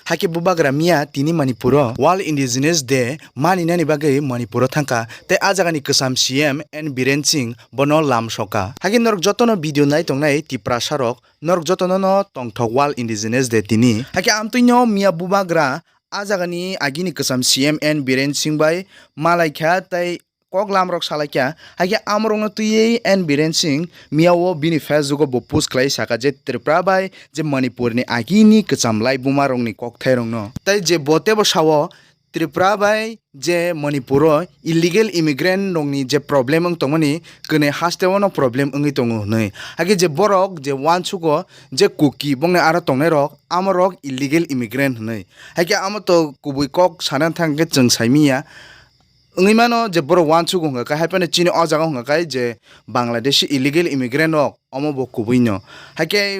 Hake bubagra mia tini Manipuro World Indigenous Day mani nani bagai Manipuro thangka te ajagani kesam CM N Biren Singh bono lam soka. Hake norok jotono video nai tongnai tipra sarok norok jotono no tongthok World Indigenous Day tini. Hake amtuinyo mia bubagra ajagani agini kesam CM N Biren Singh bai malaikha tai kok lamrok salakya hake amrong tuye N Biren Singh miawo bini Facebook bo post klai saka je Tripura bai je Manipur ni agini kecham lai bumarong ni kok thairong no tai je bote bo sawo Tripura bai je Manipuro illegal immigrant rong ni je problem ang tongmani kene hastewo no problem angi tongo nei hake je borok je wanchugo je kuki bongne ara tongnai rok amorok illegal immigrant nei hake amoto kubui kok sanan thangke chung saimia Ngimano je boro wanchu gonga ka haipane chini o jaga gonga kai je Bangladeshi illegal immigrant rok omo bo kubuino hake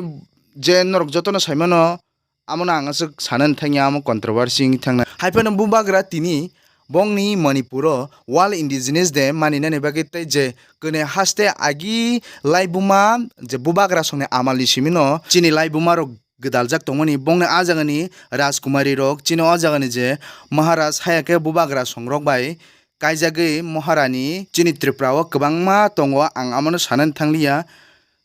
je norok jotono saimano amona angasuk sanan thangya amo controversy thangna haipane bubagra tini bongni Manipuro World Indigenous Day maninani bagi tai je kene haste agi laibuma je bubagra songne amali simino chini laibuma rok gedaljak tongmani bongna ajagani Rajkumari rok chini o jagani je Maharaj hayake bubagra songrok bai kaijagoi Maharani chini Tripura o kwbangma tongo ang amano sanan thanglia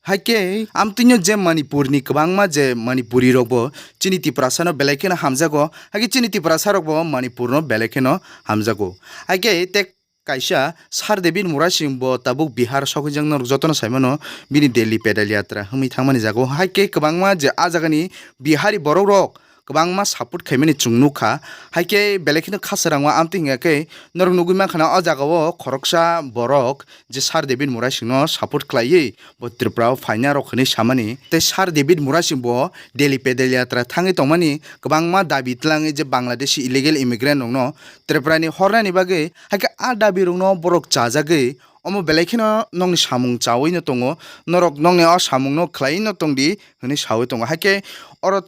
haike amtinyo je Manipurni kwbangma je Manipuri rokbo chini Tripura sano belekeno hamjago haike chini Tripura sarokbo Manipurno belekeno hamjago haike te kaisa Sardebin Murasing bo tabuk Bihar sokijang norok jotono saimano bini Delhi pedal yatra humi thangmani jago haike kwbangma je ajagani Bihari borok rok kwbangma support khaimani chungnuka haike belekino khasarangwa amtingake norok nugui khana o jagao khoroksa borok je Sardebin Murasing no support khlaiye bo Tripura faina rok khani samani te Sardebin Murasing bo Delhi pedal yatra thangi tongmani kwbangma dabi tlangi je Bangladeshi illegal immigrant no Tripura ni hornani bage haike a dabi rok no borok chajage omo belekino nongni samung chawoi no tongo norok nongni o samung no khlai no tongdi hini sawi tongo haike oro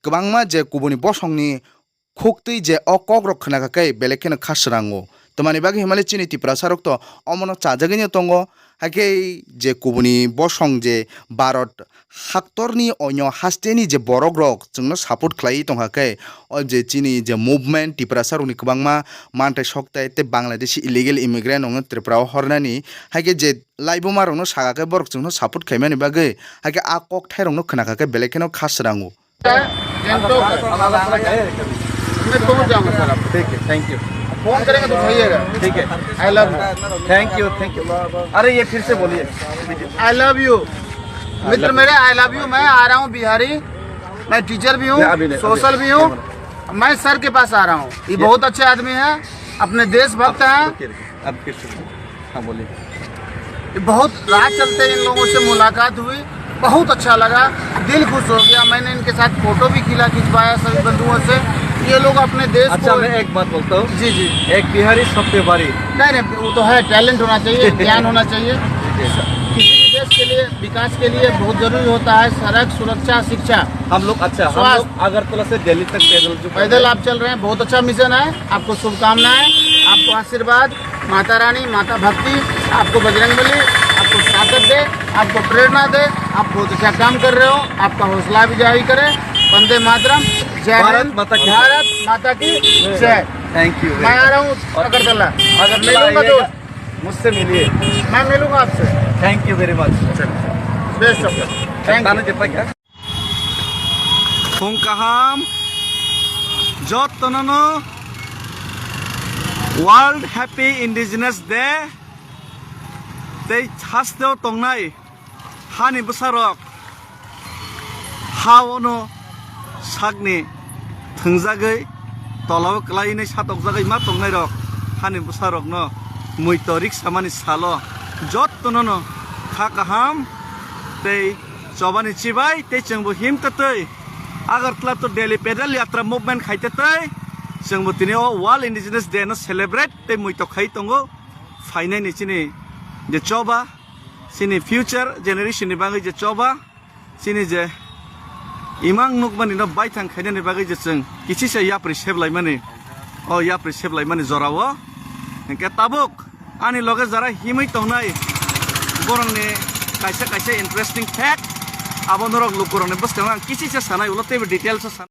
kwbangma je kubuni bosongni khoktui je o kogrok khnaga kai belekeno khasrango tomani bagi himale chini Tripura sarok to omono chajagini tongo hake je kubuni bosong je Bharat haktorni onyo hasteni je borok rok chungno support khlai tongha kai o je chini je movement Tripura sarokni kwbangma mantai soktai te Bangladeshi illegal immigrant ong Tripura hornani hake je laibuma rokno saga kai borok chungno support khaimani bagi hake a kok thairong no khnaga kai belekeno khasrango मैं पहुंच जाऊंगा sir आप ठीक है thank you phone करेंगे तो उठाइएगा ठीक है I love you thank you अरे ये फिर से बोलिए आई लव यू मित्र मेरे आई लव यू मैं आ रहा हूँ बिहारी मैं टीचर भी हूँ सोशल भी हूँ मैं सर के पास आ रहा हूँ ये बहुत अच्छे आदमी हैं अपने देशभक्त हैं अब फिर से हाँ बोलिए ये बहुत राह चलते इन लोगों से मुलाकात हुई बहुत अच्छा लगा दिल खुश हो गया मैंने इनके साथ फोटो भी खिंचवाया सभी बंधुओं से ये लोग अपने देश अच्छा को मैं एक बात बोलता हूँ जी जी एक बिहारी सबसे बड़ी नहीं वो तो है टैलेंट होना चाहिए ज्ञान होना चाहिए किसी भी देश के लिए विकास के लिए बहुत जरूरी होता है सड़क सुरक्षा शिक्षा हम लोग अच्छा हम लोग अगरतला से दिल्ली तक पैदल आप चल रहे हैं बहुत अच्छा मिशन है आपको शुभकामनाएं आपको आशीर्वाद माता रानी माता भक्ति आपको बजरंगबली आपको ताकत दे आपको प्रेरणा दे आप बहुत अच्छा काम कर रहे हो आपका हौसला भी जारी करे वंदे मातरम जय भारत माता की भारत माता की जय थैंक यू मैं आ रहा हूँ अगरतला अगर मिलूंगा दोस्त मुझसे मिलिए मैं मिलूंगा आपसे thank you very much best of thank you क्या Kongkaham Jotonono World Happy Indigenous Day Day Hasteo Tongnai Hani Busarok Hawono Sagni Tungzagai Tolaw Klaini Satokzagai Matongai Rok Hani Busarok no Muitorik Samani Salo Jotonono Kakaham Day Sobani Chibai Day Chengbu Him Tatay Agartala to Delhi pedal yatra movement khaite tai jengbo tini o World Indigenous Day no celebrate te muito khai tongo fainai ni chini je choba sini future generation ni bangai je choba sini je imang nukmani no baithang khaine ni bagai je cheng kichi se yapri save lai mani o yapri save lai mani jorawo enke tabuk ani loge jara himai tongnai borong ni kaisa interesting fact Abang norok lukurang ni bos kena kisi saya sana ulat tebe detail saya.